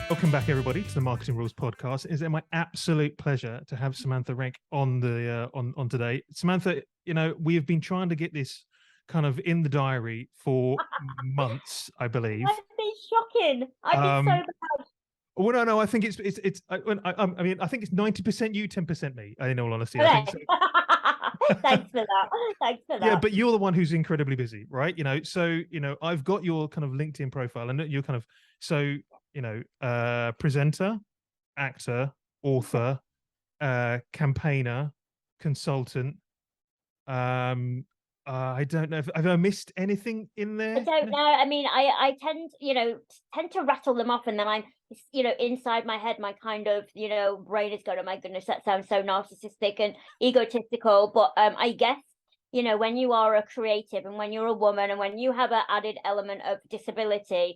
Welcome back, everybody, to the Marketing Rules podcast. It's my absolute pleasure to have Samantha Renke on the on today. Samantha, we have been trying to get this kind of in the diary for months, I believe. I've been shocking. I've been so bad. Well, no, I think it's I mean, I think it's 90% you, 10% me. In all honesty, Okay. I think so. Thanks for that. Thanks for that. Yeah, but you're the one who's incredibly busy, right? So I've got your kind of LinkedIn profile, and you're kind of presenter, actor, author, campaigner, consultant. I don't know if have I missed anything in there. I don't know. I mean, I tend to rattle them off, and then I'm inside my head, my kind of brain is going, oh my goodness, that sounds so narcissistic and egotistical. But I guess when you are a creative and when you're a woman and when you have an added element of disability,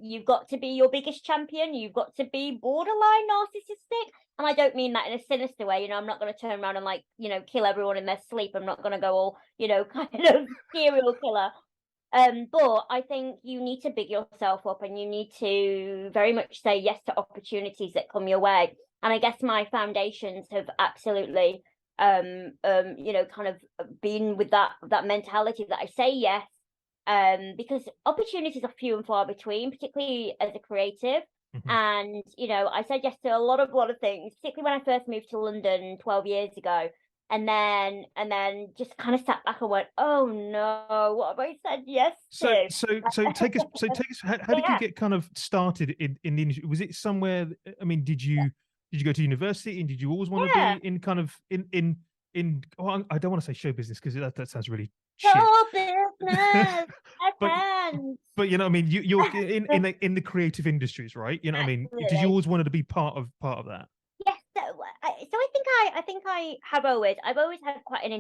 you've got to be your biggest champion. You've got to be borderline narcissistic. And I don't mean that in a sinister way. I'm not going to turn around and kill everyone in their sleep. I'm not going to go all, kind of serial killer. But I think you need to big yourself up, and you need to very much say yes to opportunities that come your way. And I guess my foundations have absolutely, kind of been with that mentality that I say yes, because opportunities are few and far between, particularly as a creative. Mm-hmm. And I said yes to a lot of things, particularly when I first moved to London 12 years ago. And then just kind of sat back and went, oh no, what have I said yes to? So take us. How did you get kind of started in the industry? Was it somewhere? I mean, did you go to university, and did you always want to be in kind of in? Oh, I don't want to say show business because that sounds really show shit. Business. but I mean, you're in the creative industries, right? I mean, did you always wanted to be part of that? Yes, so I think I've always had quite an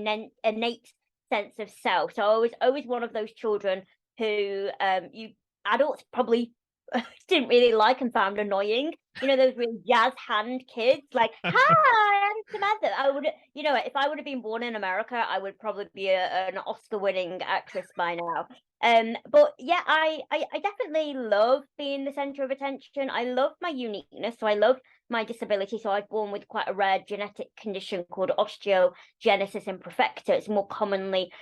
innate sense of self. So I was always one of those children who you adults probably didn't really like and found annoying. Those really jazz hand kids, like, hi, I'm Samantha. I would, if I would have been born in America, I would probably be an Oscar-winning actress by now. But yeah, I definitely love being the center of attention. I love my uniqueness, so I love my disability. So I was born with quite a rare genetic condition called osteogenesis imperfecta. It's more commonly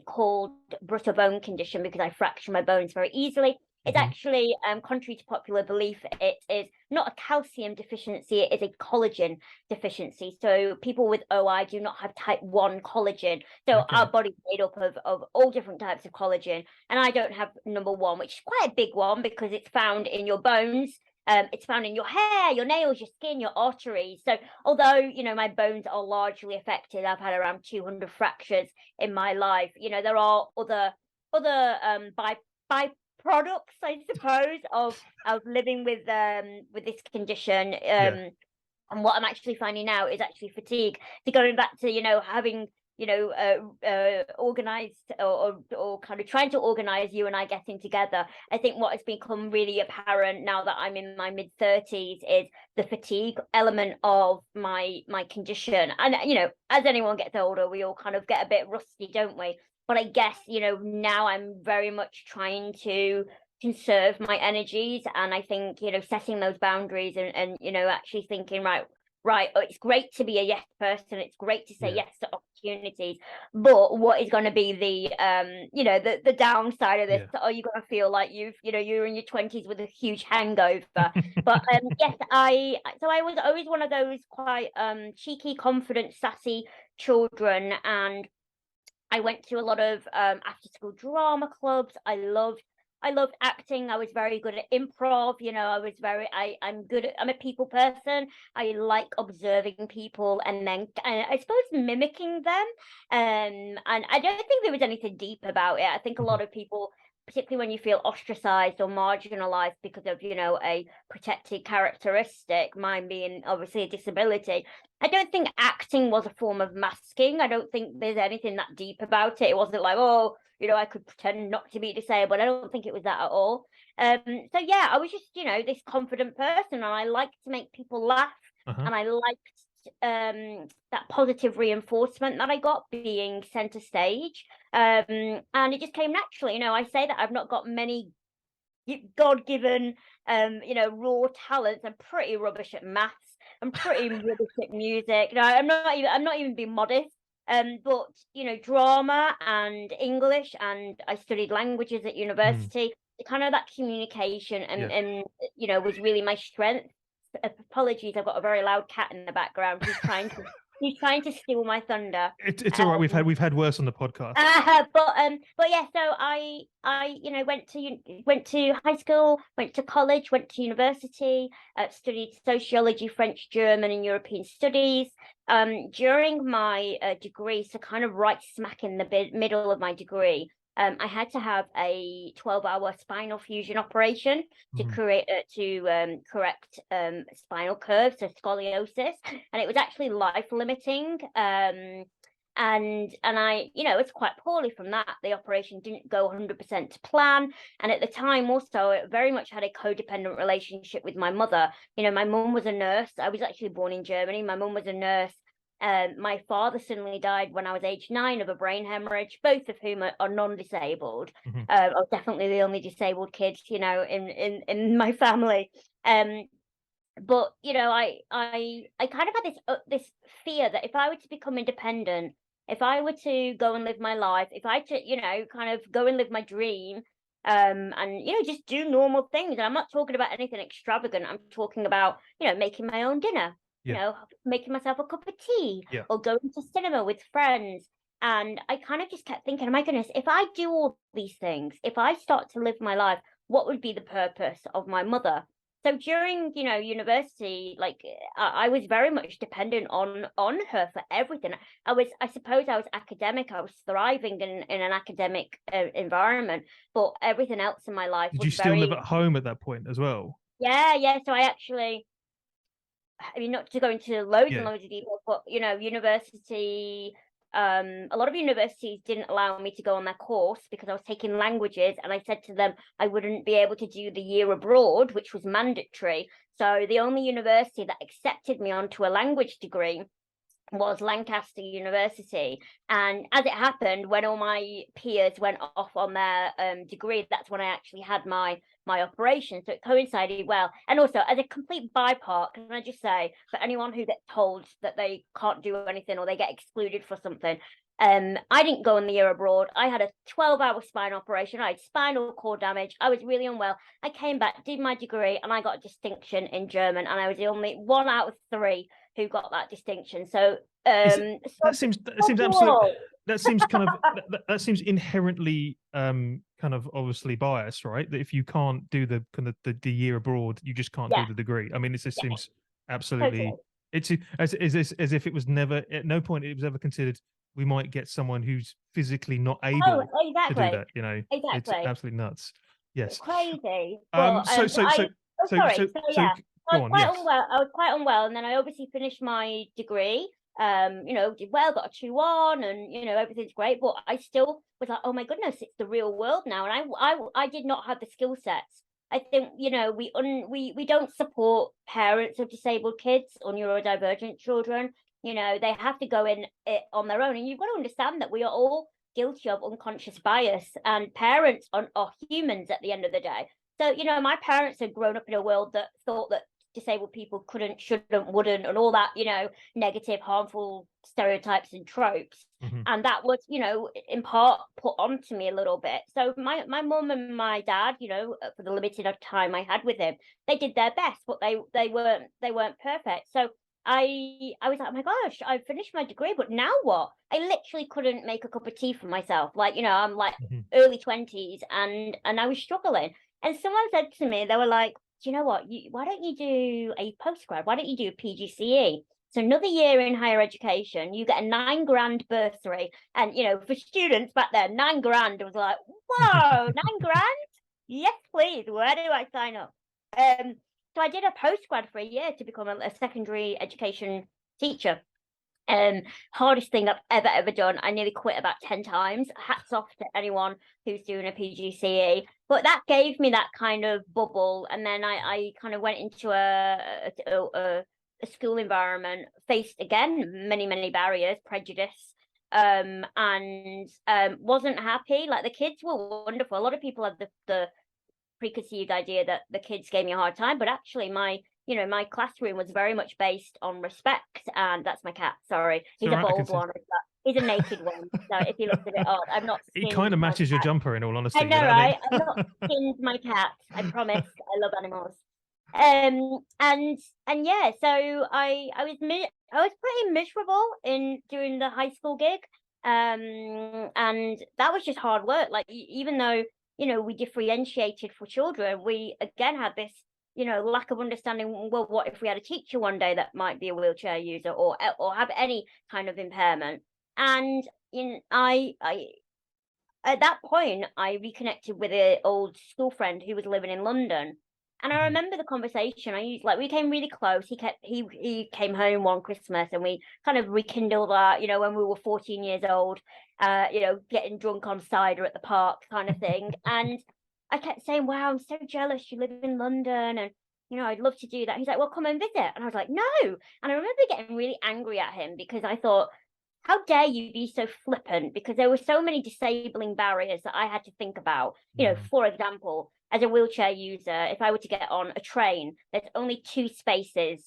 called brittle bone condition because I fracture my bones very easily. It's actually, contrary to popular belief, it is not a calcium deficiency, it is a collagen deficiency. So people with OI do not have type 1 collagen. So our body's made up of all different types of collagen. And I don't have number 1, which is quite a big one because it's found in your bones. It's found in your hair, your nails, your skin, your arteries. So although, my bones are largely affected, I've had around 200 fractures in my life. There are other byproducts, I suppose, of living with this condition. And what I'm actually finding now is actually fatigue. So going back to, having organized or kind of trying to organize you and I getting together, I think what has become really apparent now that I'm in my mid-30s is the fatigue element of my condition. And as anyone gets older, we all kind of get a bit rusty, don't we? But I guess now I'm very much trying to conserve my energies, and I think setting those boundaries and actually thinking right, it's great to be a yes person, it's great to say yes to opportunities, but what is going to be the downside of this? Are you going to feel like you're in your 20s with a huge hangover? But yes, I was always one of those quite cheeky, confident, sassy children, and I went to a lot of after school drama clubs. I loved acting. I was very good at improv. I'm a people person. I like observing people and then I suppose mimicking them. And I don't think there was anything deep about it. I think a lot of people, particularly when you feel ostracized or marginalized because of, a protected characteristic, mine being obviously a disability, I don't think acting was a form of masking. I don't think there's anything that deep about it. It wasn't like, oh, I could pretend not to be disabled. I don't think it was that at all. So yeah, I was just, this confident person, and I liked to make people laugh, and I liked that positive reinforcement that I got being center stage, and it just came naturally. I say that I've not got many God-given raw talents. I'm pretty rubbish at maths. I'm pretty rubbish at music. I'm not even being modest. But drama and English, and I studied languages at university. Kind of that communication and was really my strength. Apologies, I've got a very loud cat in the background who's trying to steal my thunder. It's all right. We've had worse on the podcast. But yeah. So I went to high school, went to college, went to university, studied sociology, French, German, and European studies. During my degree, so kind of right smack in the middle of my degree, I had to have a 12-hour spinal fusion operation to correct spinal curves, so scoliosis, and it was actually life limiting. And I, was quite poorly from that. The operation didn't go 100% to plan. And at the time also, it very much had a codependent relationship with my mother. My mum was a nurse. I was actually born in Germany. My mum was a nurse. My father suddenly died when I was age 9 of a brain hemorrhage, both of whom are non-disabled. I was definitely the only disabled kid, in my family. But I kind of had this fear that if I were to become independent, if I were to go and live my life, if I to kind of go and live my dream, and just do normal things. And I'm not talking about anything extravagant. I'm talking about making my own dinner. Making myself a cup of tea, or going to cinema with friends. And I kind of just kept thinking, oh my goodness, if I do all these things, if I start to live my life, what would be the purpose of my mother? So during, university, I was very much dependent on her for everything. I suppose I was academic. I was thriving in an academic environment, but everything else in my life Did you still live at home at that point as well? Yeah. So not to go into loads and loads of details, but university, a lot of universities didn't allow me to go on their course because I was taking languages, and I said to them I wouldn't be able to do the year abroad, which was mandatory. So the only university that accepted me onto a language degree was Lancaster University. And as it happened, when all my peers went off on their degree, that's when I actually had my operation. So it coincided well. And also, as a complete bypass, can I just say, for anyone who gets told that they can't do anything or they get excluded for something, I didn't go on the year abroad. I had a 12-hour spine operation. I had spinal cord damage. I was really unwell. I came back, did my degree, and I got a distinction in German. And I was the only 1 out of 3 who got that distinction. So that seems absolutely, that seems kind of that seems inherently kind of obviously biased, right? That if you can't do the kind of the year abroad, you just can't do the degree. I mean, it just seems absolutely it's as if it was never, at no point it was ever considered we might get someone who's physically not able to do that. It's absolutely nuts. Yes, it's crazy. Go on, I was quite unwell, and then I obviously finished my degree. Did well, got a 2-1, and everything's great. But I still was like, oh my goodness, it's the real world now, and I did not have the skill sets. I think we don't support parents of disabled kids or neurodivergent children. They have to go in it on their own, and you've got to understand that we are all guilty of unconscious bias, and parents are humans at the end of the day. So my parents had grown up in a world that thought that disabled people couldn't, shouldn't, wouldn't, and all that, negative, harmful stereotypes and tropes. And that was, in part put onto me a little bit. So my mum and my dad, for the limited time I had with him, they did their best, but they weren't perfect. So I was like, oh my gosh, I finished my degree, but now what? I literally couldn't make a cup of tea for myself. I'm like early 20s, and I was struggling. And someone said to me, they were like, do you know what? Why don't you do a postgrad? Why don't you do a PGCE? So another year in higher education, you get a $9,000 bursary. And, for students back then, $9,000 was like, whoa, $9,000? Yes, please. Where do I sign up? So I did a postgrad for a year to become a secondary education teacher. Hardest thing I've ever done. I nearly quit about 10 times. Hats off to anyone who's doing a PGCE. But that gave me that kind of bubble, and then I kind of went into a school environment faced again many barriers, prejudice, and wasn't happy. Like the kids were wonderful. A lot of people have the preconceived idea that the kids gave me a hard time, but actually my classroom was very much based on respect. And that's my cat, sorry, he's a bold one, he's a naked one, so if he looks a bit odd, I'm not he kind of matches your jumper, in all honesty. I know, right? I'm not skinned my cat, I promise. I love animals. And yeah, so I was pretty miserable in doing the high school gig, and that was just hard work. Like even though we differentiated for children, we again had this lack of understanding. Well, what if we had a teacher one day that might be a wheelchair user or have any kind of impairment? And I at that point I reconnected with an old school friend who was living in London. And I remember the conversation. We came really close. He came home one Christmas and we kind of rekindled that, when we were 14 years old, getting drunk on cider at the park kind of thing. And I kept saying, wow, I'm so jealous you live in London and, I'd love to do that. He's like, well, come and visit. And I was like, no. And I remember getting really angry at him because I thought, how dare you be so flippant? Because there were so many disabling barriers that I had to think about. For example, as a wheelchair user, if I were to get on a train, there's only 2 spaces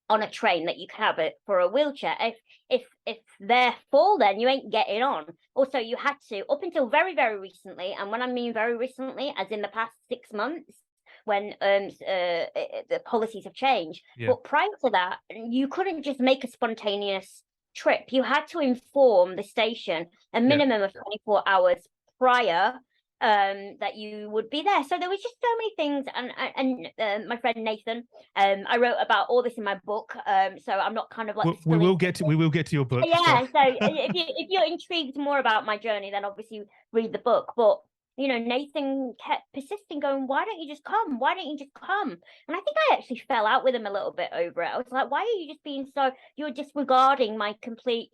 on a train that you can have it for a wheelchair. If they're full, then you ain't getting on. Also, you had to, up until very, very recently, and when I mean very recently, as in the past 6 months, when the policies have changed. Yeah. But prior to that, you couldn't just make a spontaneous trip. You had to inform the station a minimum of 24 hours prior that you would be there. So there was just so many things, and my friend Nathan, I wrote about all this in my book. So I'm not kind of like we will get to your book. Yeah. So if you're intrigued more about my journey, then obviously read the book. But Nathan kept persisting, going, why don't you just come? Why don't you just come? And I think I actually fell out with him a little bit over it. I was like, why are you just being you're disregarding my complete,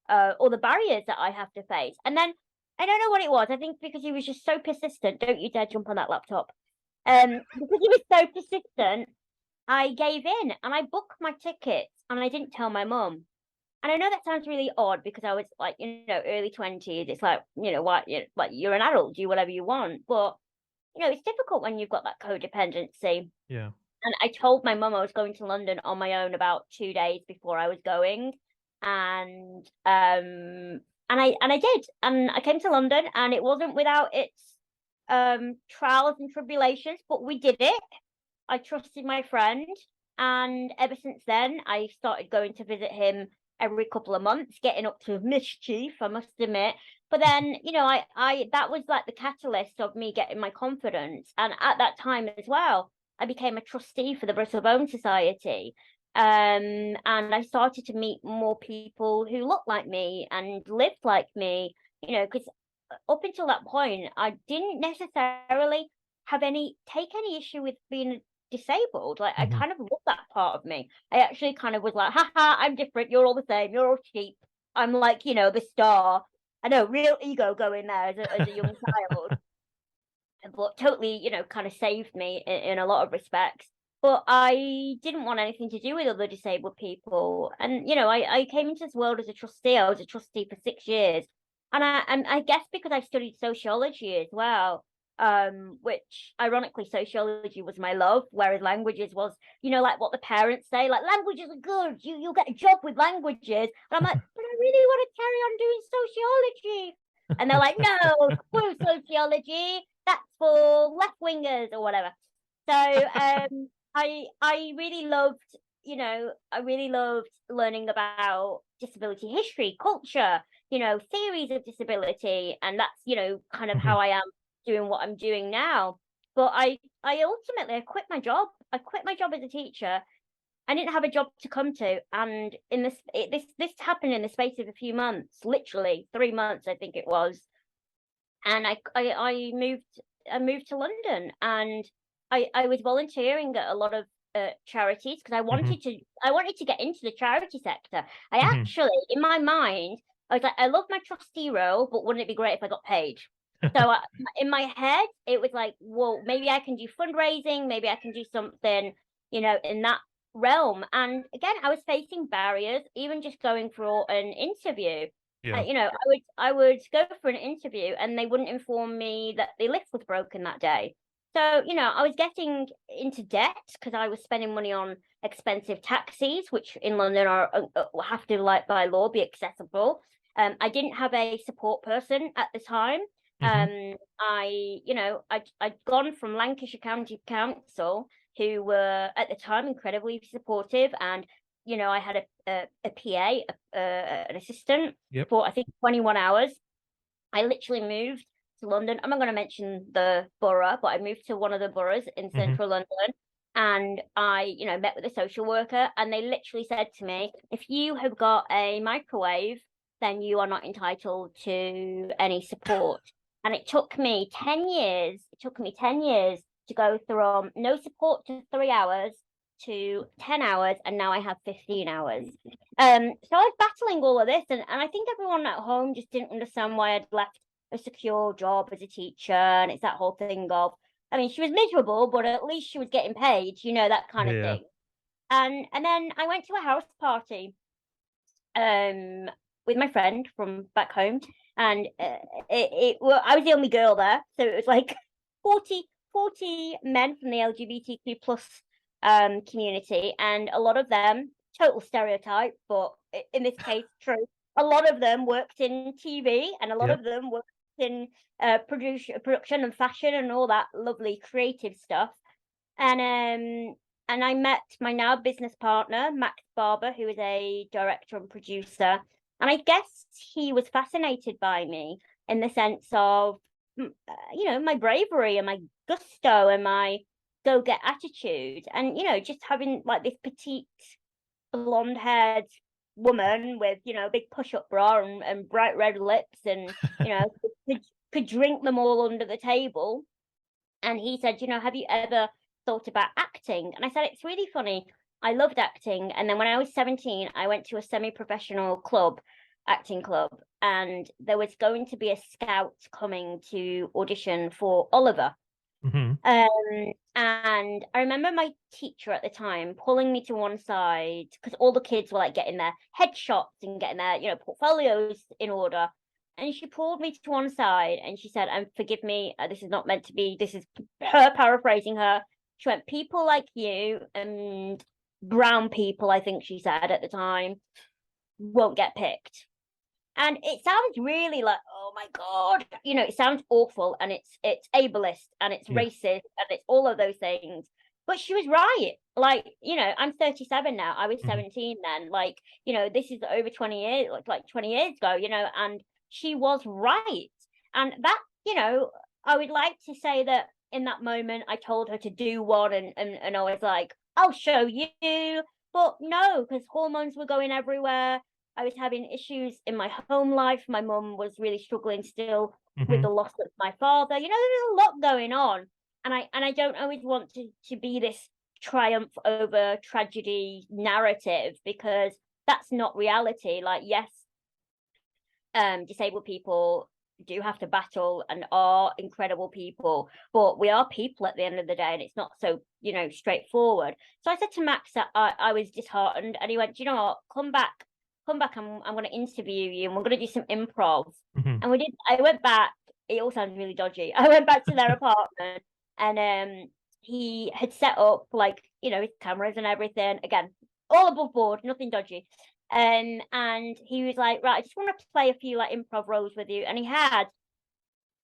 all the barriers that I have to face. And then I don't know what it was. I think because he was just so persistent. Don't you dare jump on that laptop. Because he was so persistent, I gave in and I booked my tickets and I didn't tell my mum. And I know that sounds really odd because I was like, early 20s. It's like, what, you're an adult, do whatever you want. But, it's difficult when you've got that codependency. Yeah. And I told my mum I was going to London on my own about 2 days before I was going. And I did. And I came to London and it wasn't without its trials and tribulations, but we did it. I trusted my friend. And ever since then, I started going to visit him every couple of months, getting up to mischief, I must admit. But then, I that was like the catalyst of me getting my confidence. And at that time as well, I became a trustee for the Brittle Bone Society. And I started to meet more people who looked like me and lived like me, because up until that point, I didn't necessarily take any issue with being disabled. Like I kind of love that part of me. I actually kind of was like, haha, I'm different, you're all the same, you're all cheap. I'm like, the star. I know, real ego going there as a young child. But totally, kind of saved me in a lot of respects. But I didn't want anything to do with other disabled people. And, I came into this world as a trustee. I was a trustee for 6 years. And I guess because I studied sociology as well, which ironically sociology was my love, whereas languages was, like what the parents say, like languages are good, you'll get a job with languages. And I'm like, but I really want to carry on doing sociology. And they're like, no, screw sociology, that's for left-wingers or whatever. So I really loved, I really loved learning about disability history, culture, theories of disability. And that's, kind of how I am doing what I'm doing now. But I ultimately quit my job. I quit my job as a teacher. I didn't have a job to come to. And this happened in the space of a few months, literally 3 months, I think it was. And I moved to London, and I was volunteering at a lot of charities because I wanted to get into the charity sector. I actually, in my mind, I was like, I love my trustee role, but wouldn't it be great if I got paid? So in my head, it was like, well, maybe I can do fundraising, maybe I can do something, in that realm. And again, I was facing barriers, even just going for an interview. Yeah. You know, I would go for an interview and they wouldn't inform me that the lift was broken that day. So, you know, I was getting into debt because I was spending money on expensive taxis, which in London are have to, like, by law, be accessible. I didn't have a support person at the time. I'd gone from Lancashire County Council, who were at the time incredibly supportive, and you know, I had a PA, an assistant for I think 21 hours. I literally moved to London. I'm not going to mention the borough, but I moved to one of the boroughs in central London, and I, you know, met with a social worker, and they literally said to me, if you have got a microwave, then you are not entitled to any support. And it took me 10 years. It took me 10 years to go from no support to 3 hours to 10 hours, and now I have 15 hours. So I was battling all of this, and I think everyone at home just didn't understand why I'd left a secure job as a teacher. And it's that whole thing of, I mean, she was miserable, but at least she was getting paid, you know, that kind of thing. And then I went to a house party with my friend from back home, and well, I was the only girl there, so it was like 40 men from the LGBTQ plus community, and a lot of them, total stereotype, but in this case true, a lot of them worked in TV, and a lot of them worked in production and fashion and all that lovely creative stuff. And I met my now business partner, Max Barber, who is a director and producer. And I guess he was fascinated by me in the sense of, you know, my bravery and my gusto and my go-get attitude. And, you know, just having like this petite, blonde-haired woman with, you know, a big push-up bra and bright red lips and, you know, could drink them all under the table. And he said, you know, have you ever thought about acting? And I said, it's really funny. I loved acting. And then when I was 17, I went to a semi-professional club, acting club, and there was going to be a scout coming to audition for Oliver. And I remember my teacher at the time pulling me to one side because all the kids were like getting their headshots and getting their, you know, portfolios in order. And she pulled me to one side and she said, and forgive me, this is not meant to be, this is her paraphrasing her. She went, people like you and brown people, I think she said at the time, won't get picked. And it sounds really like, oh my God, you know, it sounds awful, and it's ableist and it's racist and it's all of those things. But she was right. Like, you know, I'm 37 now. I was 17 then. Like, you know, this is over 20 years, like 20 years ago, you know, and she was right. And that, you know, I would like to say that in that moment, I told her to do one and I was like, I'll show you. But no, because hormones were going everywhere. I was having issues in my home life. My mum was really struggling still with the loss of my father. You know, there's a lot going on. And I don't always want to be this triumph over tragedy narrative, because that's not reality. Like, yes, disabled people do have to battle and are incredible people, but we are people at the end of the day, and it's not so, you know, straightforward. So I said to Max that I was disheartened, and he went, you know what, come back, I'm going to interview you and we're going to do some improv. And we did. I went back, it all sounds really dodgy. I went back to their apartment, and he had set up, like, you know, his cameras and everything, again, all above board, nothing dodgy. And he was like, right, I just want to play a few like improv roles with you. And he had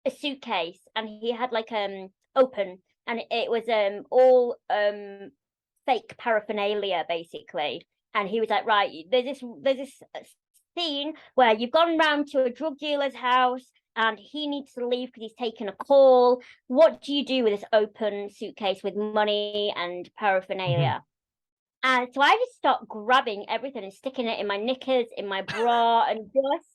a suitcase, and he had like open, and it was all fake paraphernalia basically. And he was like, right, there's this scene where you've gone round to a drug dealer's house and he needs to leave because he's taken a call. What do you do with this open suitcase with money and paraphernalia? And so I just start grabbing everything and sticking it in my knickers, in my bra, and just,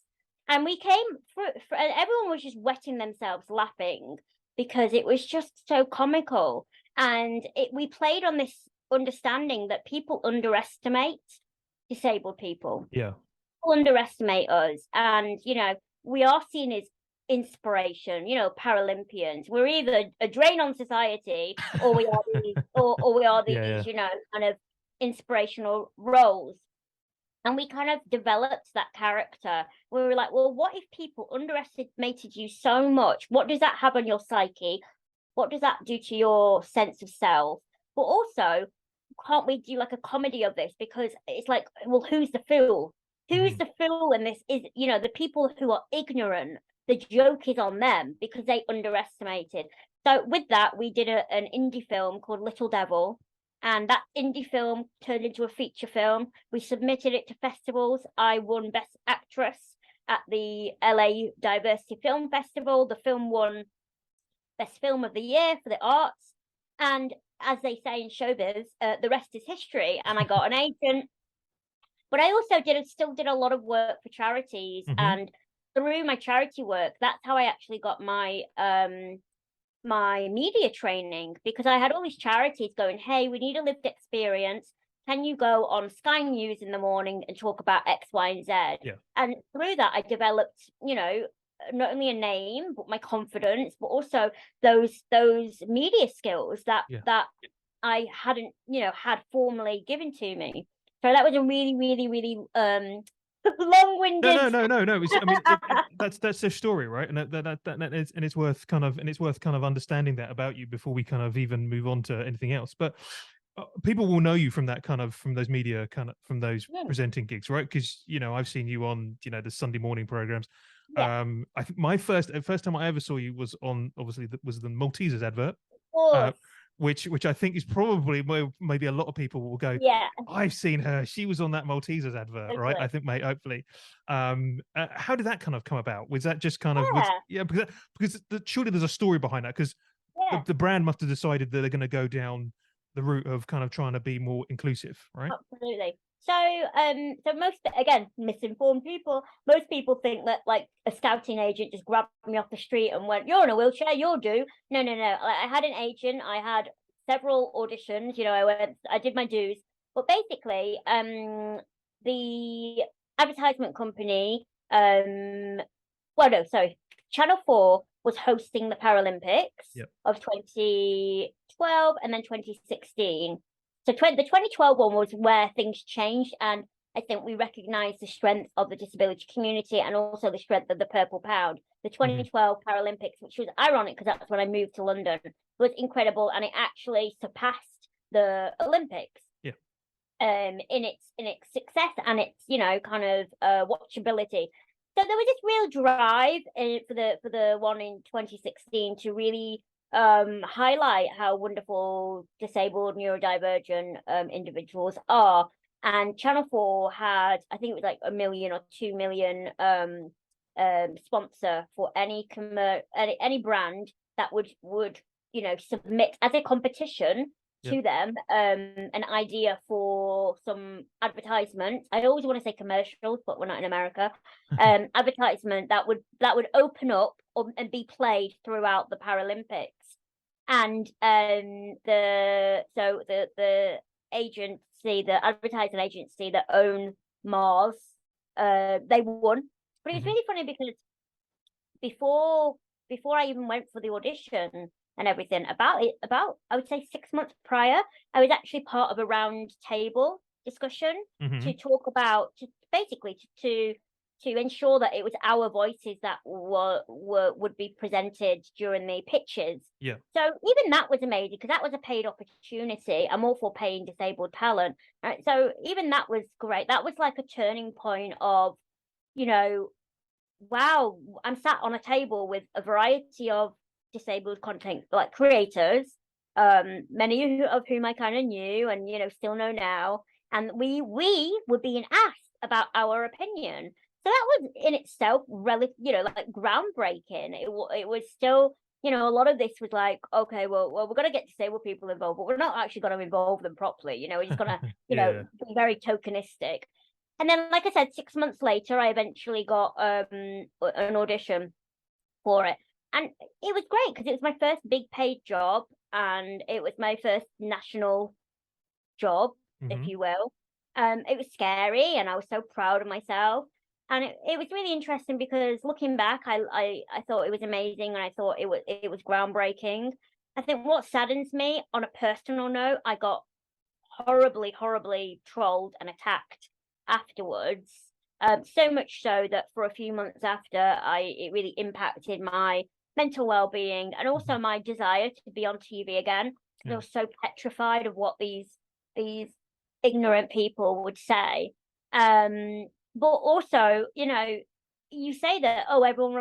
and we came through, and everyone was just wetting themselves laughing because it was just so comical. And we played on this understanding that people underestimate disabled people. Yeah. People underestimate us. And, you know, we are seen as inspiration, you know, Paralympians. We're either a drain on society or we are these, or we are these, you know, kind of inspirational roles. And we kind of developed that character. We were like, well, what if people underestimated you so much? What does that have on your psyche? What does that do to your sense of self? But also, can't we do like a comedy of this? Because it's like, well, who's the fool? Who's the fool? And this is, the people who are ignorant, the joke is on them because they underestimated. So with that, we did an indie film called Little Devil. And that indie film turned into a feature film. We submitted it to festivals. I won Best Actress at the LA Diversity Film Festival. The film won Best Film of the Year for the arts. And as they say in showbiz, the rest is history. And I got an agent. But I also still did a lot of work for charities. And through my charity work, that's how I actually got my my media training, because I had all these charities going, hey, we need a lived experience. Can you go on Sky News in the morning and talk about X, Y, and Z? Yeah. And through that, I developed, not only a name, but my confidence, but also those media skills that I hadn't, had formally given to me. So that was a really, really, really long-winded. No. I mean, that's their story, right? And that is, and it's worth kind of understanding that about you before we kind of even move on to anything else. But people will know you from those media from those presenting gigs, right? Because I've seen you on the Sunday morning programs. I think my first time I ever saw you was on, obviously, was the Maltesers advert. Which I think is probably where maybe a lot of people will go, I've seen her. She was on that Maltesers advert, right? I think, mate, hopefully. How did that kind of come about? Was that just kind of, because surely there's a story behind that, because the brand must have decided that they're going to go down the route of kind of trying to be more inclusive, right? Absolutely. So most, again, misinformed people, most people think that like a scouting agent just grabbed me off the street and went, you're in a wheelchair, you'll do. No. I had an agent, I had several auditions, I did my dues. But basically, the advertisement company, Channel 4 was hosting the Paralympics of 2012 and then 2016. So the 2012 one was where things changed, and I think we recognized the strength of the disability community and also the strength of the Purple Pound. The 2012 Paralympics, which was ironic because that's when I moved to London, was incredible, and it actually surpassed the Olympics. In its success and its kind of watchability. So there was this real drive for the one in 2016 to really highlight how wonderful disabled neurodivergent individuals are. And Channel 4 had, I think it was like 1 million or 2 million sponsor for any brand that would submit as a competition to them an idea for some advertisement. I always want to say commercials, but we're not in America. Advertisement that would open up and be played throughout the Paralympics. And the agency, the advertising agency that own Mars, they won. But it was really funny because before I even went for the audition and everything, about I would say 6 months prior, I was actually part of a round table discussion to talk about, to ensure that it was our voices that would be presented during the pitches. So even that was amazing, because that was a paid opportunity. I'm all for paying disabled talent, right? So even that was great. That was like a turning point of, wow, I'm sat on a table with a variety of disabled content like creators, many of whom I kind of knew and still know now, and we were being asked about our opinion. So that was in itself really, like groundbreaking. It was still, a lot of this was like, okay, well, we're going to get disabled people involved, but we're not actually going to involve them properly. We're just going to, be very tokenistic. And then, like I said, 6 months later, I eventually got an audition for it. And it was great because it was my first big paid job, and it was my first national job, if you will. It was scary, and I was so proud of myself. And it was really interesting because looking back, I thought it was amazing, and I thought it was groundbreaking. I think what saddens me on a personal note, I got horribly trolled and attacked afterwards. So much so that for a few months after, it really impacted my mental well-being and also my desire to be on TV again. Yeah. I was so petrified of what these ignorant people would say. But also, you know, you say that, oh, everyone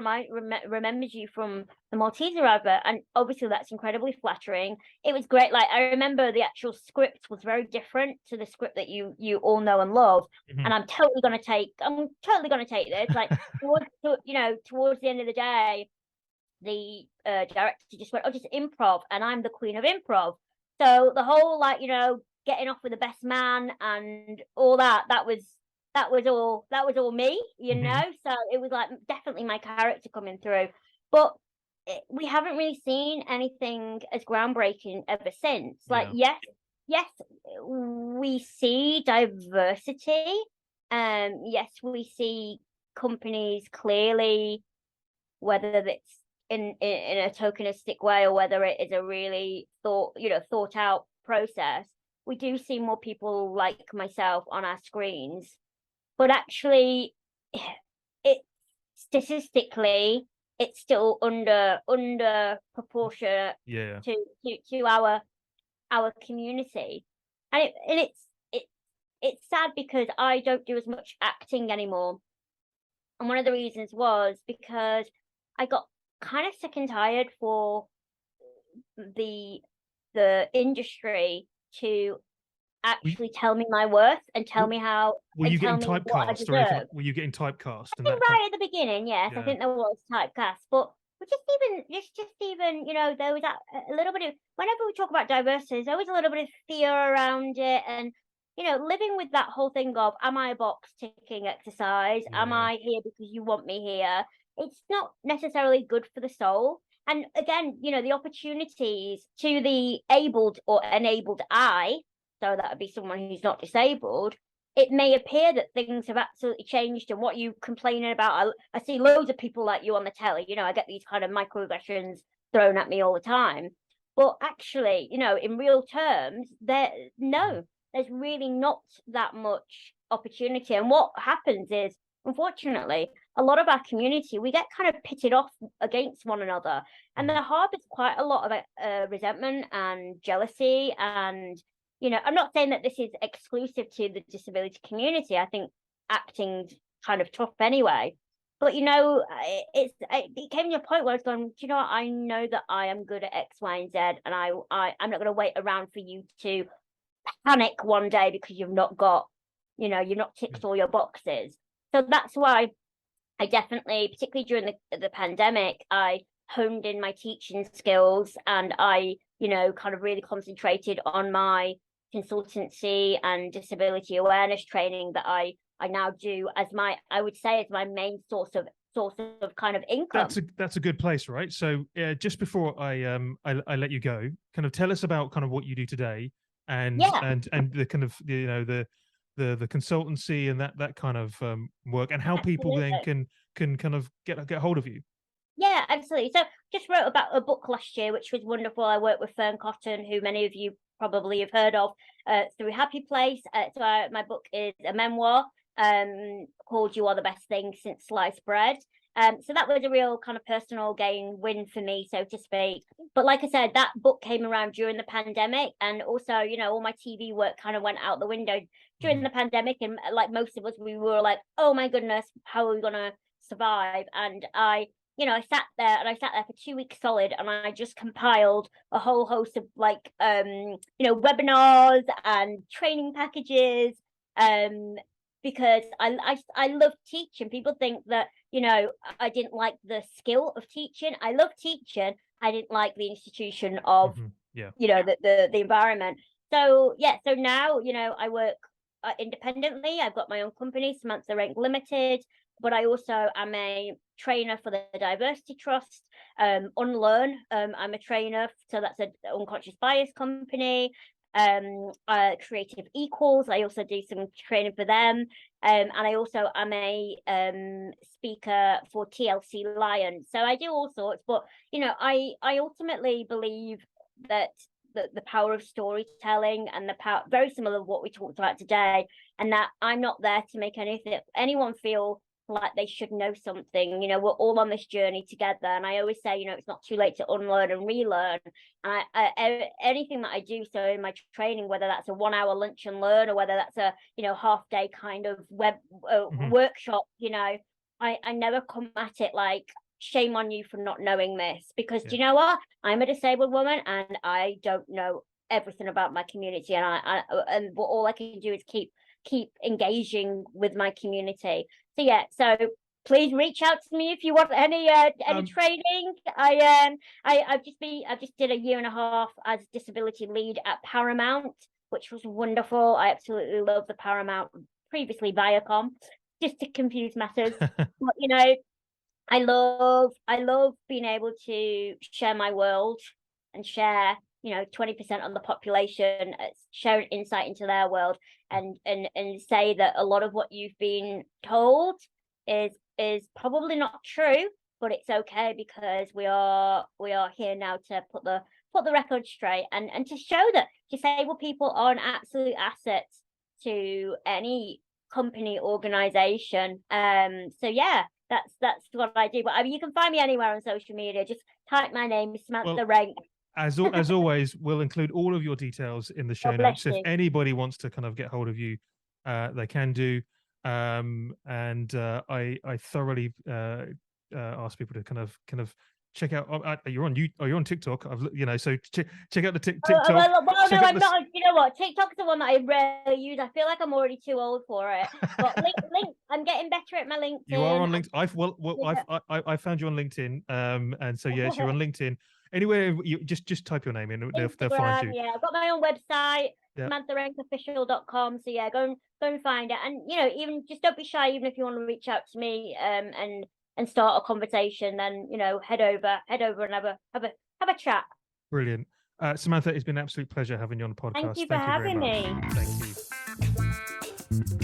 remembers you from the Malteser advert, and obviously that's incredibly flattering. It was great. Like, I remember the actual script was very different to the script that you all know and love. And I'm totally gonna take this. Like, towards the end of the day, the director just went, oh, just improv, and I'm the queen of improv. So the whole, like, you know, getting off with the best man and all that was all me, you know. So it was like definitely my character coming through. But we haven't really seen anything as groundbreaking ever since. Like, yes, we see diversity. Yes, we see companies clearly, whether it's in a tokenistic way or whether it is a really thought out process. We do see more people like myself on our screens, but actually, it statistically it's still under proportionate to our community, and it's sad because I don't do as much acting anymore, and one of the reasons was because I got kind of sick and tired for the industry to actually tell me my worth and tell me how. Were you getting typecast or anything? Were you getting typecast? I think right at the beginning, yes, I think there was typecast, but just even, you know, there was a little bit of, whenever we talk about diversity, there's always a little bit of fear around it, and you know, living with that whole thing of, am I a box ticking exercise? Am I here because you want me here? It's not necessarily good for the soul. And again, you know, the opportunities to the abled or enabled eye, so that would be someone who's not disabled, it may appear that things have absolutely changed, and what you complaining about, I see loads of people like you on the telly, you know, I get these kind of microaggressions thrown at me all the time. But actually, you know, in real terms, there's really not that much opportunity. And what happens is, unfortunately, a lot of our community, we get kind of pitted off against one another, and there harbors quite a lot of resentment and jealousy. And you know, I'm not saying that this is exclusive to the disability community. I think acting's kind of tough anyway. But you know, it came to a point where I was going, do you know what? I know that I am good at X, Y, and Z, and I'm not going to wait around for you to panic one day because you've not got, you know, you've not ticked all your boxes. So that's why I definitely, particularly during the pandemic, I honed in my teaching skills, and I, you know, kind of really concentrated on my consultancy and disability awareness training that I now do as my, I would say, as my main source of kind of income. That's a good place, right? So just before I let you go, kind of tell us about kind of what you do today, and the kind of, you know, the consultancy and that kind of work, and how people then can kind of get hold of you. Yeah, absolutely. So just wrote about a book last year, which was wonderful. I worked with Fern Cotton, who many of you probably have heard of, through Happy Place. So my book is a memoir called You Are the Best Thing Since Sliced Bread. So that was a real kind of personal gain win for me, so to speak. But like I said, that book came around during the pandemic, and also, you know, all my TV work kind of went out the window during the pandemic. And like most of us, we were like, oh my goodness, how are we gonna survive? And I sat there for 2 weeks solid, and I just compiled a whole host of like, webinars and training packages, because I love teaching. People think that, you know, I didn't like the skill of teaching. I love teaching. I didn't like the institution of, you know, the environment. So so now, you know, I work independently. I've got my own company, Samantha Renke Limited, but I also am a trainer for the Diversity Trust. Unlearn, I'm a trainer, so that's an unconscious bias company. Creative Equals, I also do some training for them, and I also am a speaker for TLC Lion. So I do all sorts, but you know, I ultimately believe that the power of storytelling and the power, very similar to what we talked about today, and that I'm not there to make anyone feel like they should know something. You know, we're all on this journey together, and I always say, you know, it's not too late to unlearn and relearn. And anything that I do, so in my training, whether that's a 1 hour lunch and learn, or whether that's a, you know, half day kind of web workshop, you know, I never come at it like, shame on you for not knowing this, because do you know what, I'm a disabled woman and I don't know everything about my community, and and all I can do is keep engaging with my community. So yeah, so please reach out to me if you want any training. I've just did a 1.5 years as disability lead at Paramount, which was wonderful. I absolutely love the Paramount, previously Viacom, just to confuse matters. But you know, I love being able to share my world and share, you know, 20% of the population, share an insight into their world, and say that a lot of what you've been told is probably not true, but it's okay, because we are here now to put the record straight, and to show that disabled people are an absolute asset to any company, organization. So yeah, that's what I do. But I mean, you can find me anywhere on social media. Just type my name, Samantha Renke. As always, we'll include all of your details in the show notes. If anybody wants to kind of get hold of you, they can do. I thoroughly ask people to kind of check out. You're on TikTok. So check out the TikTok. No, I'm not. You know what? TikTok's the one that I rarely use. I feel like I'm already too old for it. But link, I'm getting better at my LinkedIn. You are on LinkedIn. I found you on LinkedIn. And so yes, you're on LinkedIn. Anywhere you just type your name in, they'll find you. Yeah, I've got my own website, SamanthaRenkeOfficial.com. So yeah, go and find it. And you know, even just don't be shy, even if you want to reach out to me and start a conversation, then you know, head over and have a chat. Brilliant. Samantha, it's been an absolute pleasure having you on the podcast. Thank you for having me. Thank you.